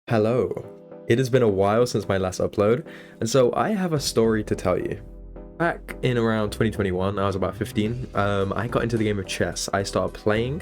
Hello. It has been a while since my last upload, and so I have a story to tell you. Back in around 2021, I was about 15, I got into the game of chess. I started playing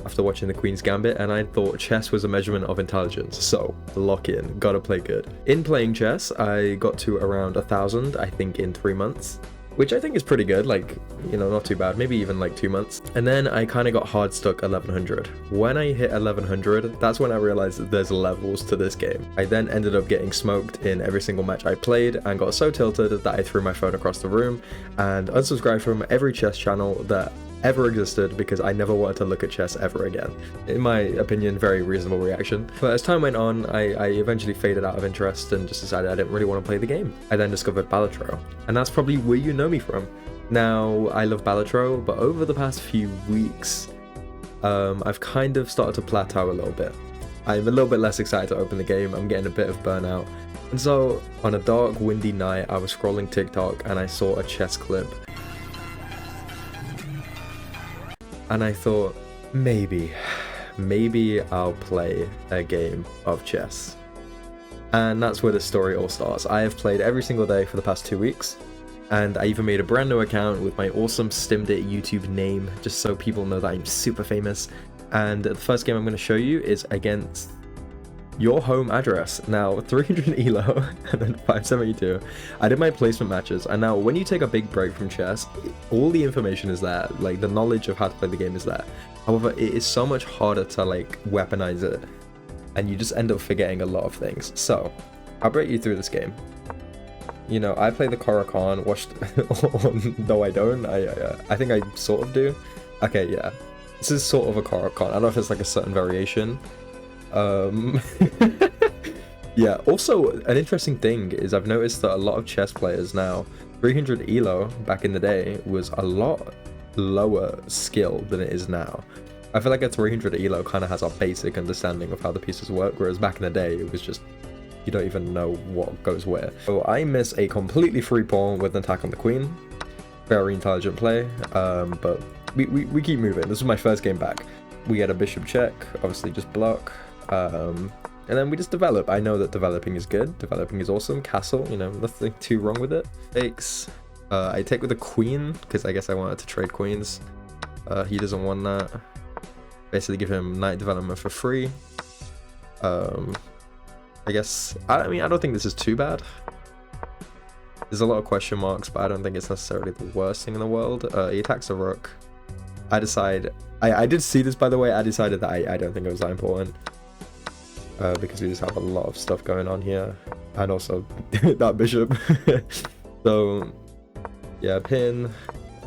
after watching the Queen's Gambit, and I thought chess was a measurement of intelligence, so lock in, gotta play good. In playing chess, I got to around 1,000, I think in 3 months. Which I think is pretty good, like, you know, not too bad, maybe even like 2 months. And then I kind of got hard stuck 1100. When I hit 1100, that's when I realized that there's levels to this game. I then ended up getting smoked in every single match I played and got so tilted that I threw my phone across the room and unsubscribed from every chess channel that ever existed because I never wanted to look at chess ever again. In my opinion, very reasonable reaction. But as time went on, I eventually faded out of interest and just decided I didn't really want to play the game. I then discovered Balatro, and that's probably where you know me from. Now, I love Balatro, but over the past few weeks, I've kind of started to plateau a little bit. I'm a little bit less excited to open the game, I'm getting a bit of burnout. And so, on a dark, windy night, I was scrolling TikTok and I saw a chess clip. And I thought, maybe I'll play a game of chess. And that's where the story all starts. I have played every single day for the past 2 weeks, and I even made a brand new account with my awesome StimDit YouTube name, just so people know that I'm super famous. And the first game I'm going to show you is against your home address. Now, 300 elo and then 572. I did my placement matches, and now when you take a big break from chess, all the information is there, like the knowledge of how to play the game is there. However, it is so much harder to like weaponize it, and you just end up forgetting a lot of things. So I'll break you through this game. You know, I play the Caro-Kann, though I don't. I think I sort of do. Okay, yeah, this is sort of a Caro-Kann. I don't know if it's like a certain variation. Yeah, also an interesting thing is I've noticed that a lot of chess players now, 300 elo back in the day was a lot lower skill than it is now. I feel like a 300 elo kind of has a basic understanding of how the pieces work, whereas back in the day it was just, you don't even know what goes where. So I miss a completely free pawn with an attack on the queen. Very intelligent play, but we keep moving. This is my first game back. We get a bishop check, obviously just block. And then we just develop. I know that developing is good. Developing is awesome. Castle, you know, nothing too wrong with it. Takes. I take with the queen, because I guess I wanted to trade queens. He doesn't want that. Basically give him knight development for free. I guess, I mean, I don't think this is too bad. There's a lot of question marks, but I don't think it's necessarily the worst thing in the world. He attacks a rook. I decide, I did see this, by the way. I decided that I don't think it was that important. Because we just have a lot of stuff going on here, and also that bishop. So yeah, pin,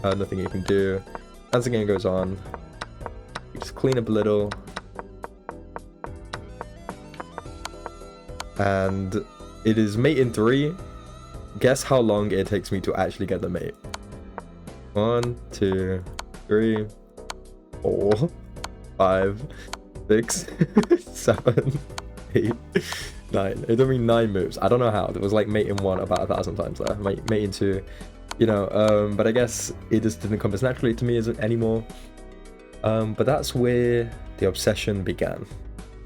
nothing you can do. As the game goes on, you just clean up a little, and it is mate in 3. Guess how long it takes me to actually get the mate. 1, 2, 3, 4, 5, 6, 7, 8, 9. It took me 9 moves. I don't know how. It was like mate in 1 about 1,000 times there. Mate in 2, you know. But I guess it just didn't come as naturally to me as anymore. But that's where the obsession began.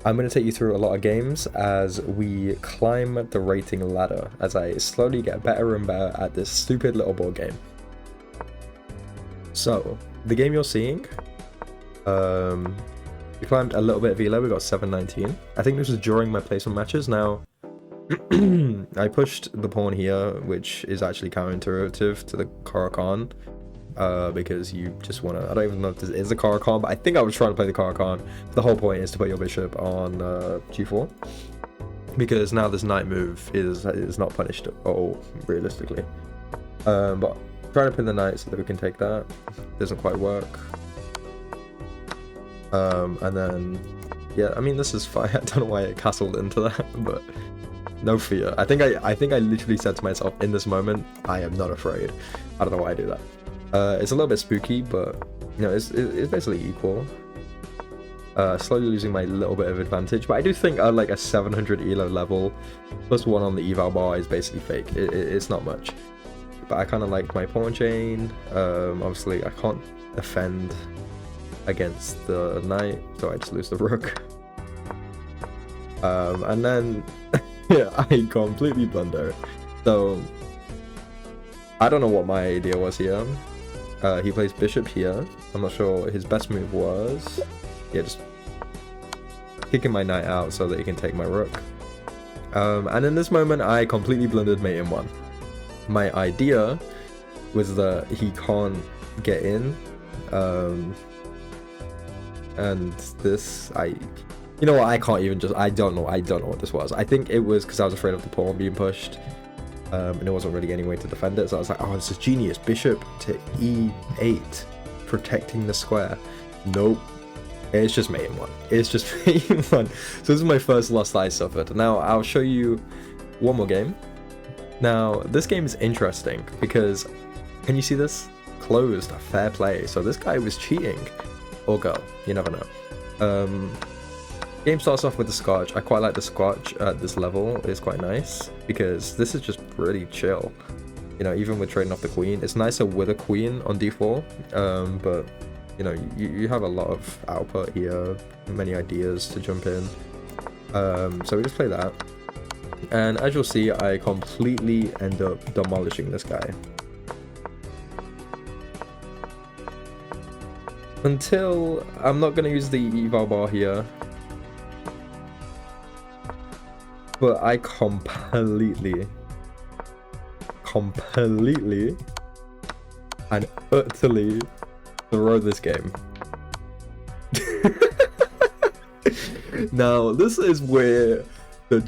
I'm going to take you through a lot of games as we climb the rating ladder, as I slowly get better and better at this stupid little board game. So the game you're seeing, we climbed a little bit of elo, we got 719. I think this was during my placement matches. Now, I pushed the pawn here, which is actually counterintuitive to the Caro-Kann, because you just want to, I don't even know if this is a Caro-Kann, but I think I was trying to play the Caro-Kann. The whole point is to put your bishop on g4, because now this knight move is not punished at all, realistically. But trying to pin the knight so that we can take that. Doesn't quite work. And then, yeah, I mean, this is fine. I don't know why it castled into that, but no fear. I think I literally said to myself in this moment, I am not afraid. I don't know why I do that. It's a little bit spooky, but you know, it's basically equal. Slowly losing my little bit of advantage, but I do think like a 700 elo level plus 1 on the eval bar is basically fake. It's not much. But I kind of like my pawn chain. Obviously, I can't defend against the knight, so I just lose the rook. And then yeah, I completely blunder. So I don't know what my idea was here. He plays bishop here. I'm not sure what his best move was. Yeah, just kicking my knight out so that he can take my rook. And in this moment, I completely blundered mate in one. My idea was that he can't get in. And this, you know what, I can't even just, I don't know what this was. I think it was because I was afraid of the pawn being pushed. And there wasn't really any way to defend it, so I was like, oh, this is genius. Bishop to e8, protecting the square. Nope. It's just mate in one. It's just mate in one. So this is my first loss that I suffered. Now, I'll show you one more game. Now, this game is interesting because, can you see this? Closed, fair play. So this guy was cheating. Or girl, you never know. Game starts off with the scotch. I quite like the scotch at this level. It's quite nice because this is just pretty chill. You know, even with trading off the queen, it's nicer with a queen on d4. But you know, you have a lot of output here, many ideas to jump in. So we just play that, and as you'll see, I completely end up demolishing this guy. Until I'm not gonna use the eval bar here. But I completely and utterly throw this game. Now, this is where the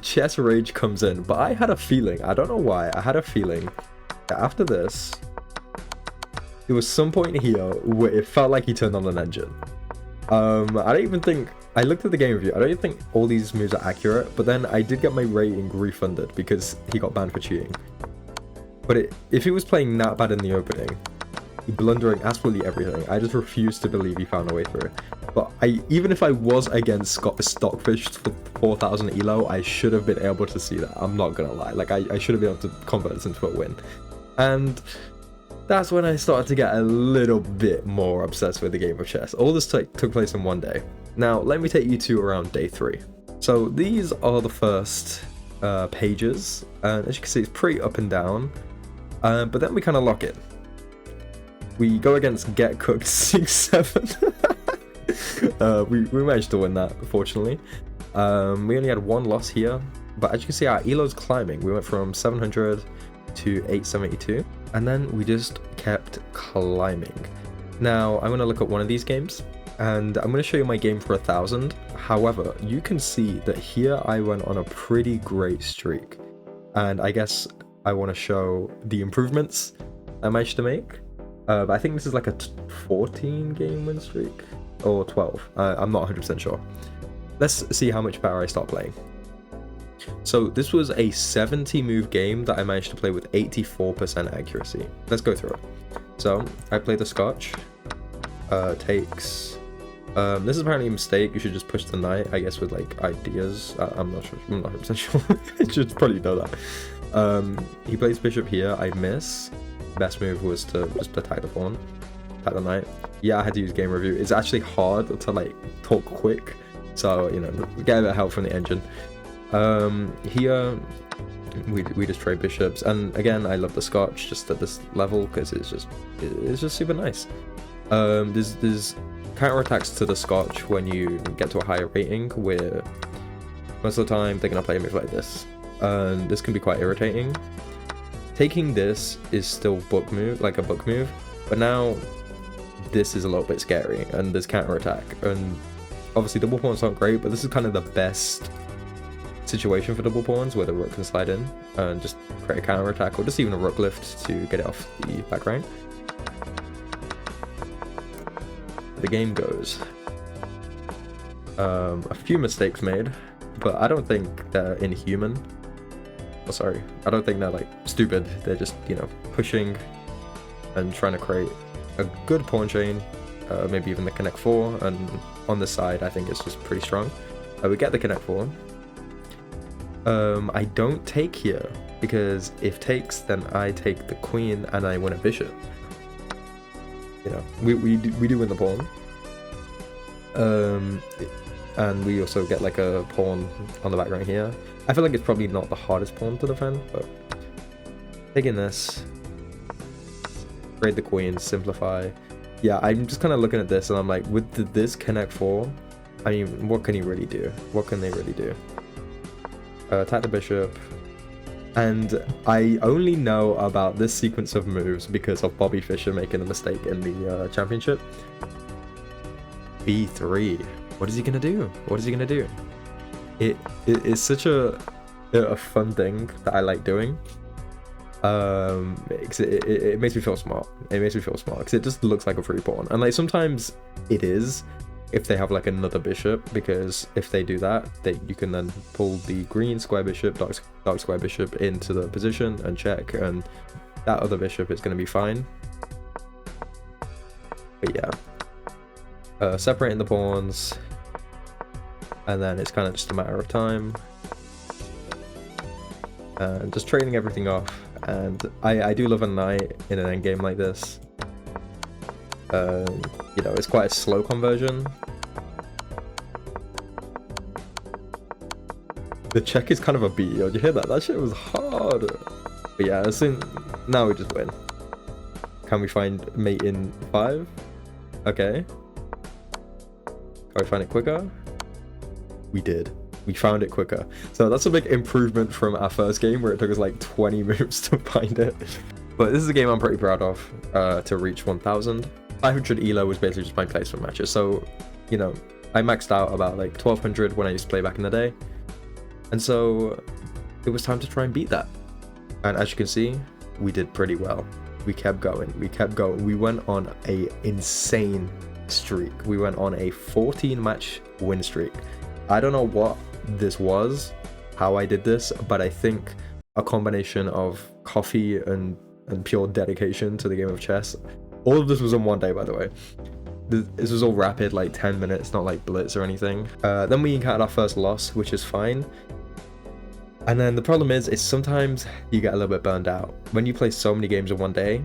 chess rage comes in. But I had a feeling, I don't know why, I had a feeling that after this, there was some point here where it felt like he turned on an engine. I don't even think, I looked at the game review, I don't even think all these moves are accurate, but then I did get my rating refunded because he got banned for cheating. But if he was playing that bad in the opening, blundering absolutely everything, I just refused to believe he found a way through. But even if I was against Stockfish for 4,000 elo, I should have been able to see that. I'm not gonna lie, like I should have been able to convert this into a win. And that's when I started to get a little bit more obsessed with the game of chess. All this took place in one day. Now, let me take you to around day 3. So these are the first pages, and as you can see, it's pretty up and down. But then we kind of lock in. We go against Get Cooked 6-7. We managed to win that, fortunately. We only had one loss here, but as you can see, our elo's climbing. We went from 700 to 872, and then we just kept climbing. Now, I'm going to look at one of these games, and I'm going to show you my game for 1,000. However, you can see that here I went on a pretty great streak, and I guess I want to show the improvements I managed to make. I think this is like a 14 game win streak, or 12. I'm not 100% sure. Let's see how much better I start playing. So this was a 70 move game that I managed to play with 84% accuracy. Let's go through it. So I play the scotch, takes, this is apparently a mistake. You should just push the knight, I guess, with like ideas. I'm not sure, I'm not 100% sure. I should probably know that. He plays bishop here, I miss. Best move was to just attack the pawn, attack the knight. Yeah, I had to use game review. It's actually hard to like talk quick, so you know, get a bit of help from the engine. Here we just trade bishops, and again, I love the scotch just at this level because it's just super nice. There's counterattacks to the scotch when you get to a higher rating, where most of the time they're gonna play a move like this, and this can be quite irritating. Taking this is still book move, like a book move, but now this is a little bit scary, and there's counterattack, and obviously double pawns aren't great, but this is kind of the best situation for double pawns where the rook can slide in and just create a counter attack, or just even a rook lift to get it off the back rank. The game goes. A few mistakes made, but I don't think they're inhuman. Oh, sorry, I don't think they're like stupid. They're just, you know, pushing and trying to create a good pawn chain, maybe even the connect 4, and on this side I think it's just pretty strong. We get the connect 4. I don't take here, because if takes, then I take the queen and I win a bishop. You know, we do win the pawn. And we also get like a pawn on the back right here. I feel like it's probably not the hardest pawn to defend, but taking this, trade the queen, simplify. Yeah, I'm just kind of looking at this and I'm like, with this connect 4, I mean, what can he really do? What can they really do? Attack the bishop. And I only know about this sequence of moves because of Bobby Fischer making a mistake in the championship. B3. What is he gonna do? What is he gonna do? It is such a fun thing that I like doing. It makes me feel smart. It makes me feel smart because it just looks like a free pawn, and like sometimes it is if they have like another bishop, because if they do that, you can then pull the green square bishop, dark square bishop into the position and check, and that other bishop is going to be fine. But yeah, separating the pawns, and then it's kind of just a matter of time, and just trading everything off. And I do love a knight in an endgame like this. You know, it's quite a slow conversion. The check is kind of a beat, yo. Did you hear that? That shit was hard. But yeah, now we just win. Can we find mate in 5? Okay. Can we find it quicker? We did. We found it quicker. So that's a big improvement from our first game where it took us like 20 moves to find it. But this is a game I'm pretty proud of, to reach 1000. 500 elo was basically just my placement matches. So, you know, I maxed out about like 1200 when I used to play back in the day. And so it was time to try and beat that. And as you can see, we did pretty well. We kept going. We kept going. We went on a insane streak. We went on a 14 match win streak. I don't know what this was, how I did this, but I think a combination of coffee and pure dedication to the game of chess. All of this was in one day, by the way. This was all rapid, like 10 minutes, not like blitz or anything. Then we encountered our first loss, which is fine. And then the problem is sometimes you get a little bit burned out. When you play so many games in one day,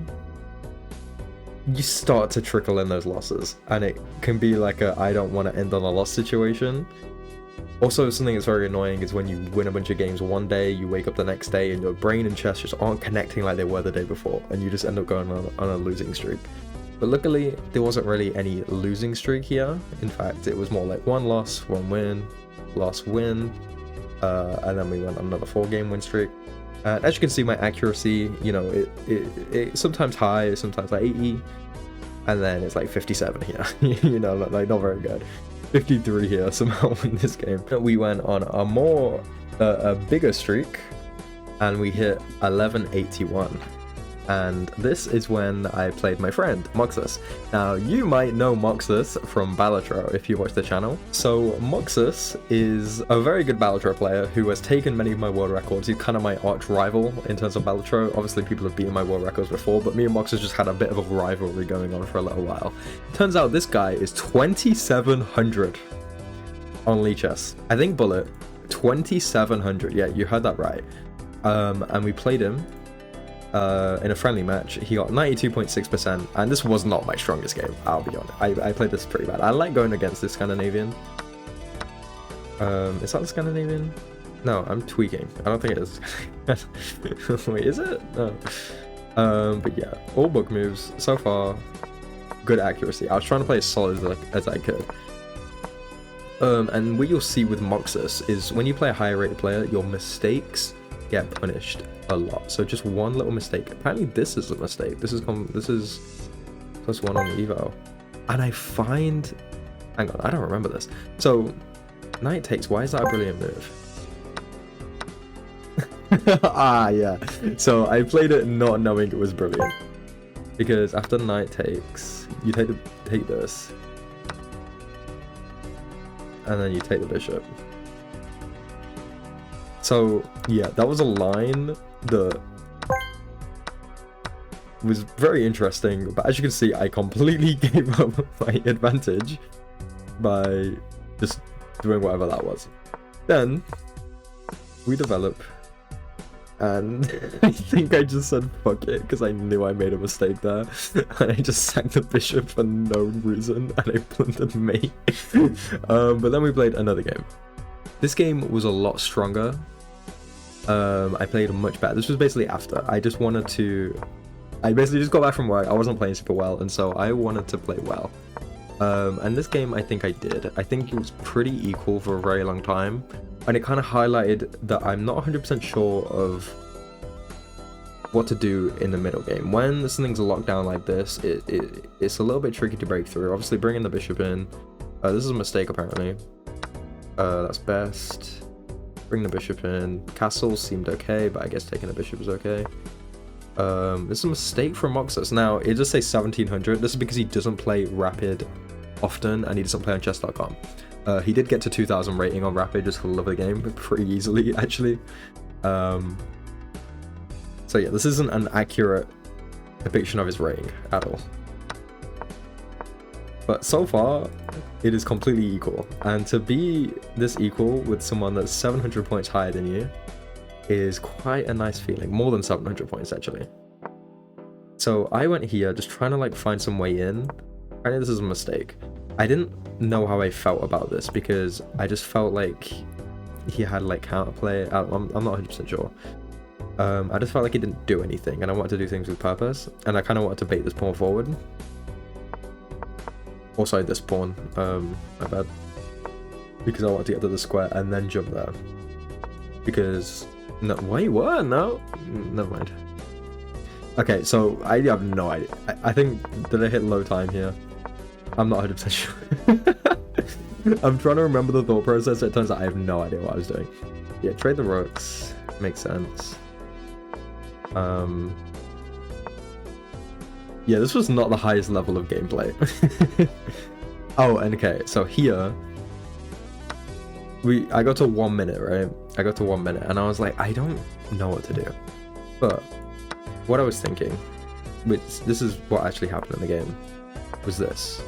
you start to trickle in those losses. And it can be like a I don't want to end on a loss situation. Also, something that's very annoying is when you win a bunch of games one day, you wake up the next day and your brain and chess just aren't connecting like they were the day before, and you just end up going on a losing streak. But luckily, there wasn't really any losing streak here. In fact, it was more like 1 loss, 1 win, loss, win, and then we went on another 4-game win streak. As you can see, my accuracy, you know, it sometimes high, sometimes like 80, and then it's like 57 here. You know, like not very good. 53 here somehow in this game. We went on a bigger streak, and we hit 1181. And this is when I played my friend, Moxus. Now, you might know Moxus from Balatro if you watch the channel. So, Moxus is a very good Balatro player who has taken many of my world records. He's kind of my arch rival in terms of Balatro. Obviously, people have beaten my world records before, but me and Moxus just had a bit of a rivalry going on for a little while. Turns out this guy is 2700 on Lichess. I think Bullet, 2700. Yeah, you heard that right. And we played him in a friendly match. He got 92.6%, and this was not my strongest game, I'll be honest. I played this pretty bad. I like going against this Scandinavian. Is that the Scandinavian? No, I'm tweaking. I don't think it is. Wait, is it? No. But yeah, all book moves so far, good accuracy. I was trying to play as solid as I could. And what you'll see with Moxus is when you play a higher rated player, your mistakes get punished a lot. So just one little mistake. Apparently this is a mistake. This is +1 on the evo. And I find, hang on, I don't remember this. So knight takes, why is that a brilliant move? Ah, yeah. So I played it not knowing it was brilliant, because after knight takes, you take this, and then you take the bishop. So yeah, that was a line that was very interesting, but as you can see, I completely gave up my advantage by just doing whatever that was. Then we develop And I think I just said fuck it because I knew I made a mistake there, and I just sacked the bishop for no reason, and I plundered mate. But then we played another game. This game was a lot stronger. I played much better. This was basically after. I basically just got back from work. I wasn't playing super well, and so I wanted to play well. And this game, I think I did. I think it was pretty equal for a very long time. And it kind of highlighted that I'm not 100% sure of what to do in the middle game. When something's locked down like this, it's a little bit tricky to break through. Obviously, bringing the bishop in. This is a mistake, apparently. That's best. Bring the bishop in. Castle seemed okay, but I guess taking the bishop is okay. This is a mistake from Moxus. Now, it does say 1700. This is because he doesn't play Rapid often, and he doesn't play on chess.com. He did get to 2000 rating on Rapid just for the love of the game, pretty easily, actually. So yeah, this isn't an accurate depiction of his rating at all. But so far, it is completely equal. And to be this equal with someone that's 700 points higher than you is quite a nice feeling. More than 700 points, actually. So I went here just trying to like find some way in. Apparently this is a mistake. I didn't know how I felt about this because I just felt like he had like counterplay. I'm not 100% sure. I just felt like he didn't do anything, and I wanted to do things with purpose, and I kind of wanted to bait this pawn forward. Also this pawn, my bad. Because I wanted to get to the square and then jump there. Because, no, wait, what? No? Never mind. Okay, so I have no idea. I think, did I hit low time here? I'm not 100% sure. I'm trying to remember the thought process. It turns out I have no idea what I was doing. Yeah, trade the rooks. Makes sense. Yeah, this was not the highest level of gameplay. Oh, and okay, so here, I got to 1 minute, right? I got to 1 minute, and I was like, I don't know what to do. But what I was thinking, which this is what actually happened in the game, was this.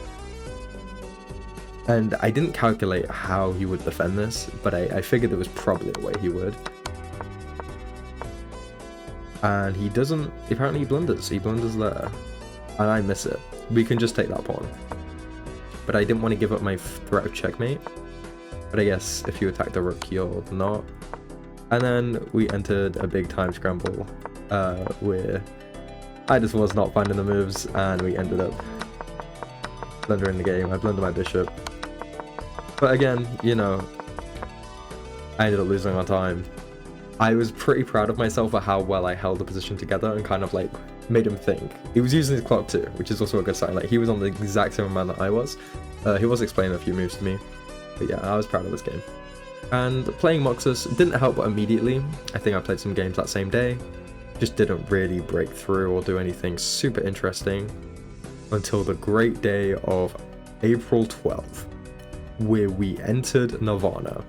And I didn't calculate how he would defend this, but I figured there was probably a way he would. And he doesn't, apparently he blunders there. And I miss it. We can just take that pawn. But I didn't want to give up my threat of checkmate. But I guess if you attack the rook, you're not. And then we entered a big time scramble where I just was not finding the moves, and we ended up blundering the game. I blundered my bishop. But again, you know, I ended up losing on time. I was pretty proud of myself for how well I held the position together and kind of like made him think. He was using his clock too, which is also a good sign. Like, he was on the exact same amount that I was. He was explaining a few moves to me. But yeah, I was proud of this game. And playing Moxus didn't help immediately. I think I played some games that same day. Just didn't really break through or do anything super interesting until the great day of April 12th, where we entered Nirvana.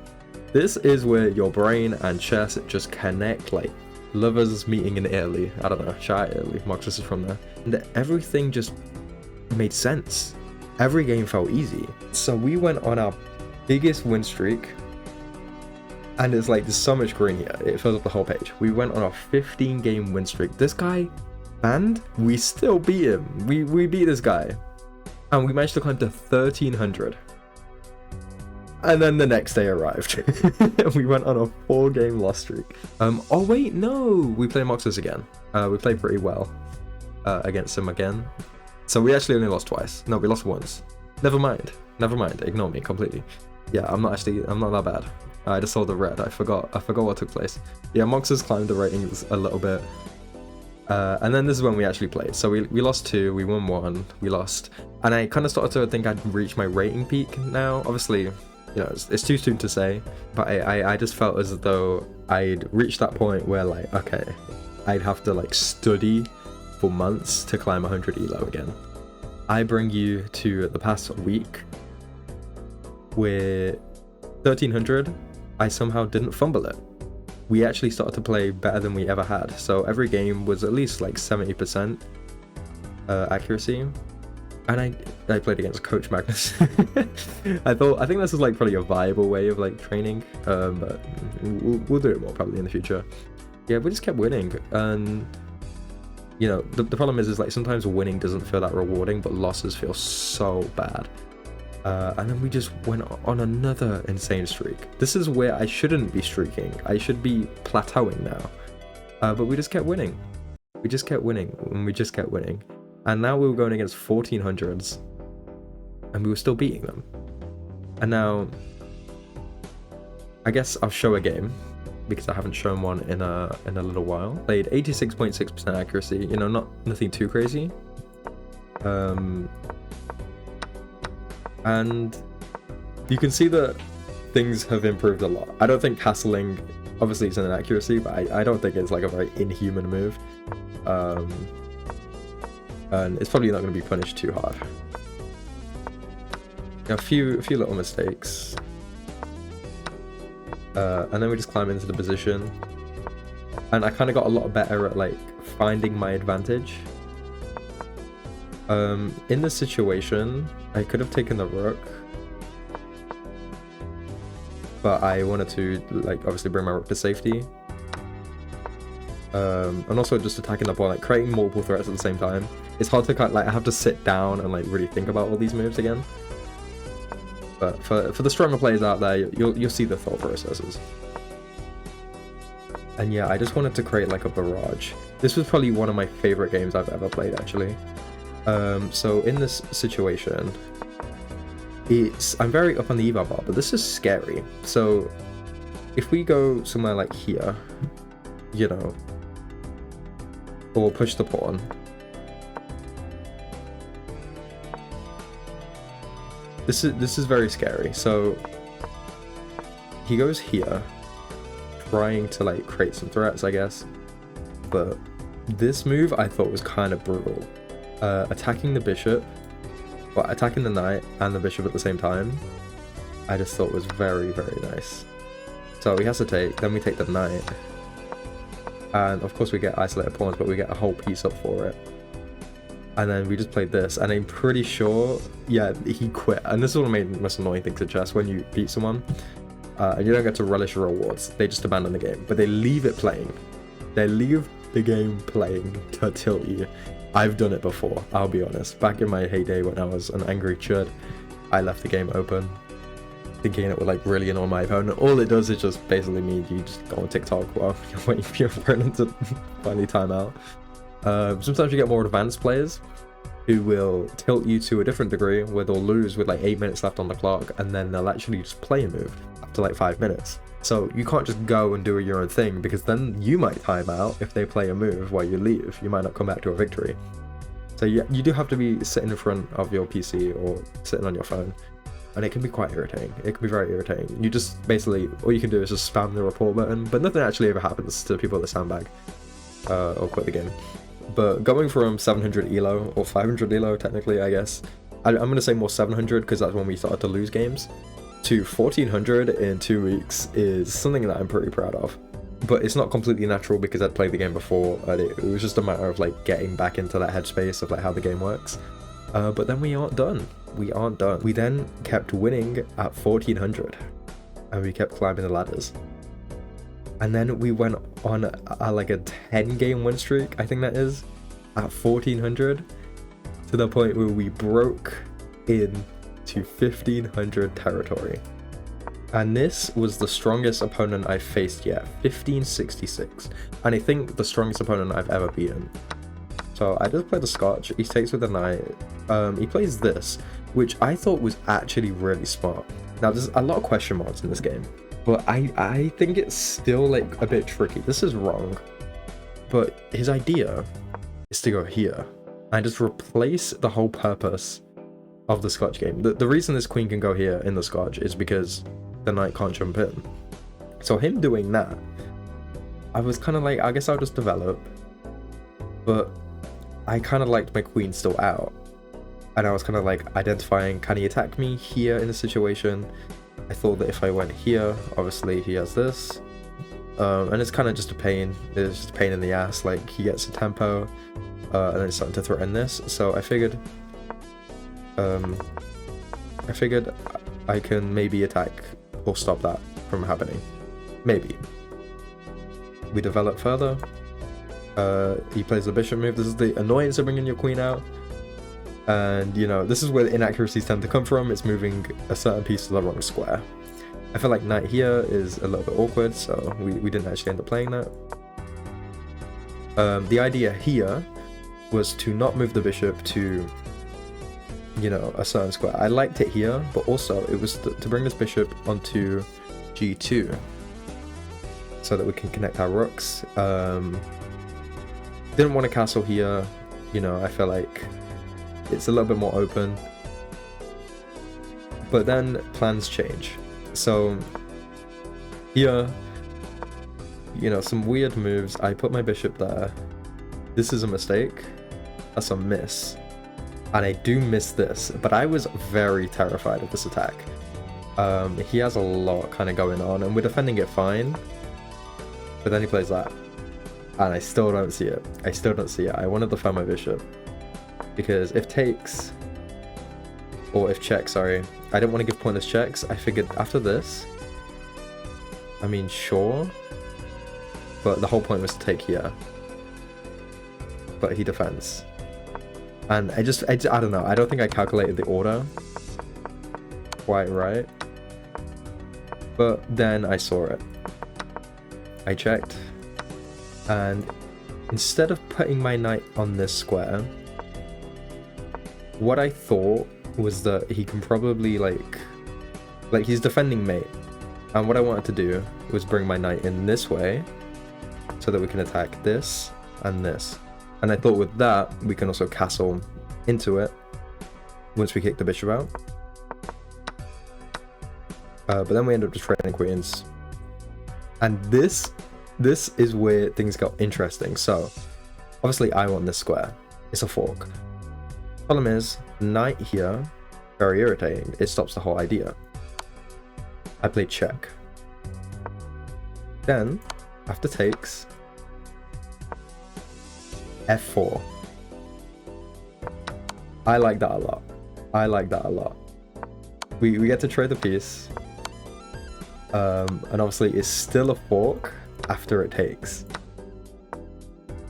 This is where your brain and chess just connect like lovers meeting in Italy. I don't know, shout out Italy, Moxus is from there. And everything just made sense. Every game felt easy. So we went on our biggest win streak, and it's like, there's so much green here, it fills up the whole page. We went on a 15-game win streak. This guy, and we still beat him. We beat this guy, and we managed to climb to 1300. And then the next day arrived. We went on a 4-game loss streak. Oh wait, no, we played Moxus again. We played pretty well against him again. So we actually only lost twice. No, we lost once. Never mind, ignore me completely. Yeah, I'm not that bad. I just saw the red. I forgot what took place. Yeah, Moxus climbed the ratings a little bit. And then this is when we actually played. So we lost 2, we won 1, we lost. And I kind of started to think I'd reached my rating peak now. Obviously, you know, it's too soon to say, but I just felt as though I'd reached that point where, like, okay, I'd have to like study for months to climb 100 elo again. I bring you to the past week where 1300, I somehow didn't fumble it. We actually started to play better than we ever had. So every game was at least like 70% accuracy. And I played against Coach Magnus. I think this is like probably a viable way of like training, but we'll do it more probably in the future. yeah, we just kept winning. And you know, the problem is like sometimes winning doesn't feel that rewarding, but losses feel so bad. And then we just went on another insane streak. This is where I shouldn't be streaking. I should be plateauing now. But we just kept winning. We just kept winning, and we just kept winning. And now we were going against 1400s, and we were still beating them. And now, I guess I'll show a game, because I haven't shown one in a little while. Played 86.6% accuracy, you know, nothing too crazy. And you can see that things have improved a lot. I don't think castling, obviously it's an accuracy, but I don't think it's like a very inhuman move. And it's probably not going to be punished too hard. A few little mistakes. And then we just climb into the position. And I kind of got a lot better at like finding my advantage. In this situation, I could have taken the rook, but I wanted to like obviously bring my rook to safety. And also just attacking the pawn, like creating multiple threats at the same time. It's hard to like I have to sit down and like really think about all these moves again. But for the stronger players out there, you'll see the thought processes. And yeah, I just wanted to create like a barrage. This was probably one of my favorite games I've ever played, actually. So in this situation, I'm very up on the eval bar, but this is scary. So if we go somewhere like here, you know, or push the pawn, this is very scary. So he goes here, trying to like create some threats, I guess. But this move I thought was kind of brutal. Attacking the bishop, well, attacking the knight and the bishop at the same time, I just thought was very, very nice. So he has to take, then we take the knight. And of course we get isolated pawns, but we get a whole piece up for it. And then we just played this, and I'm pretty sure, yeah, he quit. And this is one of the most annoying things in chess, when you beat someone, and you don't get to relish your rewards. They just abandon the game, but they leave it playing. They leave the game playing to tilt you. I've done it before, I'll be honest. Back in my heyday when I was an angry chud, I left the game open, thinking it would like really annoy my opponent. All it does is just basically mean you just go on TikTok while you're waiting for your opponent to finally time out. Sometimes you get more advanced players who will tilt you to a different degree, where they'll lose with like 8 minutes left on the clock, and then they'll actually just play a move after like 5 minutes. So you can't just go and do your own thing, because then you might time out if they play a move while you leave. You might not come back to a victory. So you do have to be sitting in front of your PC or sitting on your phone, and it can be quite irritating. It can be very irritating. You just basically, all you can do is just spam the report button, but nothing actually ever happens to people that sandbag or quit the game. But going from 700 elo, or 500 elo technically, I guess, I'm going to say more 700 because that's when we started to lose games, to 1400 in 2 weeks is something that I'm pretty proud of. But it's not completely natural because I'd played the game before, and it was just a matter of like getting back into that headspace of like how the game works. But then we aren't done. We aren't done. We then kept winning at 1400, and we kept climbing the ladders. And then we went on like a 10 game win streak, I think that is, at 1400, to the point where we broke into 1500 territory. And this was the strongest opponent I've faced yet, 1566. And I think the strongest opponent I've ever beaten. So I just played the Scotch, he takes with the knight, he plays this, which I thought was actually really smart. Now there's a lot of question marks in this game, but I think it's still like a bit tricky. This is wrong, but his idea is to go here and just replace the whole purpose of the Scotch game. The reason this queen can go here in the Scotch is because the knight can't jump in. So him doing that, I was kind of like, I guess I'll just develop, but I kind of liked my queen still out, and I was kind of like identifying, can he attack me here in the situation? I thought that if I went here, obviously he has this, and it's kind of just a pain. It's just a pain in the ass. Like he gets a tempo, and then it's starting to threaten this. So I figured I can maybe attack or stop that from happening. Maybe. we develop further. He plays the bishop move. This is the annoyance of bringing your queen out. And, you know, this is where the inaccuracies tend to come from. It's moving a certain piece to the wrong square. I feel like knight here is a little bit awkward, so we didn't actually end up playing that. The idea here was to not move the bishop to, you know, a certain square. I liked it here, but also it was to bring this bishop onto g2 so that we can connect our rooks. Didn't want a castle here, you know, I feel like it's a little bit more open. But then plans change. So here, you know, some weird moves. I put my bishop there. This is a mistake. That's a miss. And I do miss this, but I was very terrified of this attack. He has a lot kind of going on, and we're defending it fine. But then he plays that. And I still don't see it. I still don't see it. I wanted to defend my bishop. Because if takes, or if check, sorry, I didn't want to give pointless checks. I figured after this, I mean, sure, but the whole point was to take here. But he defends. And I don't know, I don't think I calculated the order quite right. But then I saw it. I checked, and instead of putting my knight on this square, what I thought was that he can probably like he's defending mate, and what I wanted to do was bring my knight in this way so that we can attack this and this. And I thought with that we can also castle into it once we kick the bishop out. But then we end up just trading queens, and this is where things got interesting. So obviously I want this square. It's a fork. Problem is, knight here, very irritating. It stops the whole idea. I played check. Then, after takes, f4. I like that a lot. I like that a lot. We get to trade the piece. And obviously it's still a fork after it takes.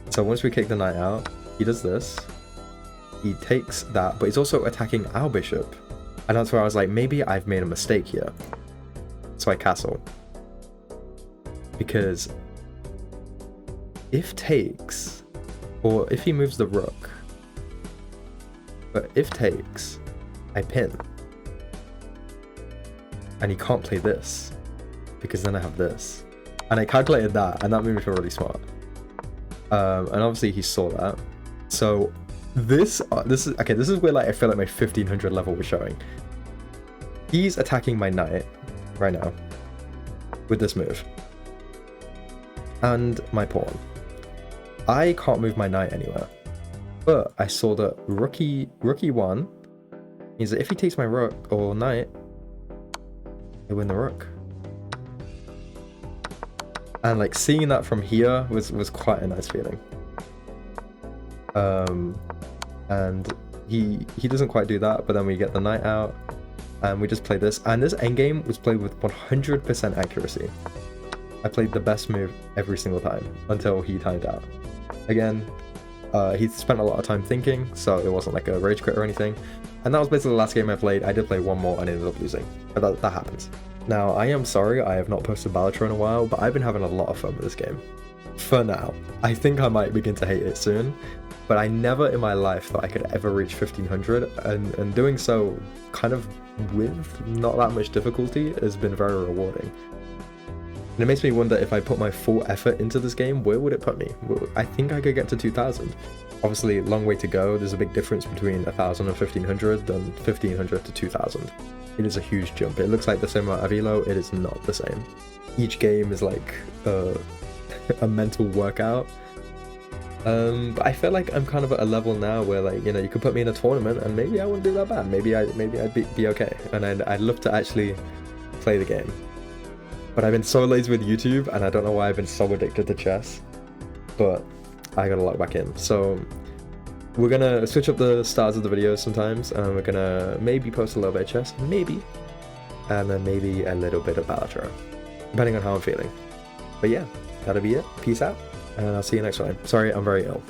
So once we kick the knight out, he does this. He takes that, but he's also attacking our bishop. And that's where I was like, maybe I've made a mistake here. So I castle. Because if takes, or if he moves the rook, but if takes, I pin. And he can't play this, because then I have this. And I calculated that, and that made me feel really smart. And obviously he saw that. So this is where like I feel like my 1500 level was showing. He's attacking my knight right now with this move and my pawn. I can't move my knight anywhere, but I saw that rookie 1 means that if he takes my rook or knight, I win the rook. And like seeing that from here was quite a nice feeling. And he doesn't quite do that, but then we get the knight out and we just play this, and this endgame was played with 100% accuracy. I played the best move every single time until he timed out. Again, he spent a lot of time thinking, so it wasn't like a rage quit or anything. And that was basically the last game I played. I did play one more and ended up losing, but that happens. Now, I am sorry I have not posted Balatro in a while, but I've been having a lot of fun with this game. For now. I think I might begin to hate it soon, but I never in my life thought I could ever reach 1500, and doing so kind of with not that much difficulty has been very rewarding. And it makes me wonder, if I put my full effort into this game, where would it put me? I think I could get to 2000. Obviously, long way to go. There's a big difference between 1000 and 1500 than 1500 to 2000. It is a huge jump. It looks like the same amount of elo. It is not the same. Each game is like a mental workout. But I feel like I'm kind of at a level now where, like, you know, you could put me in a tournament and maybe I wouldn't do that bad. Maybe I'd be okay. And I'd love to actually play the game. But I've been so lazy with YouTube, and I don't know why I've been so addicted to chess. But I gotta log back in. So we're gonna switch up the styles of the videos sometimes, and we're gonna maybe post a little bit of chess, maybe, and then maybe a little bit of Balatro, depending on how I'm feeling. But yeah, that'll be it. Peace out, and I'll see you next time. Sorry, I'm very ill.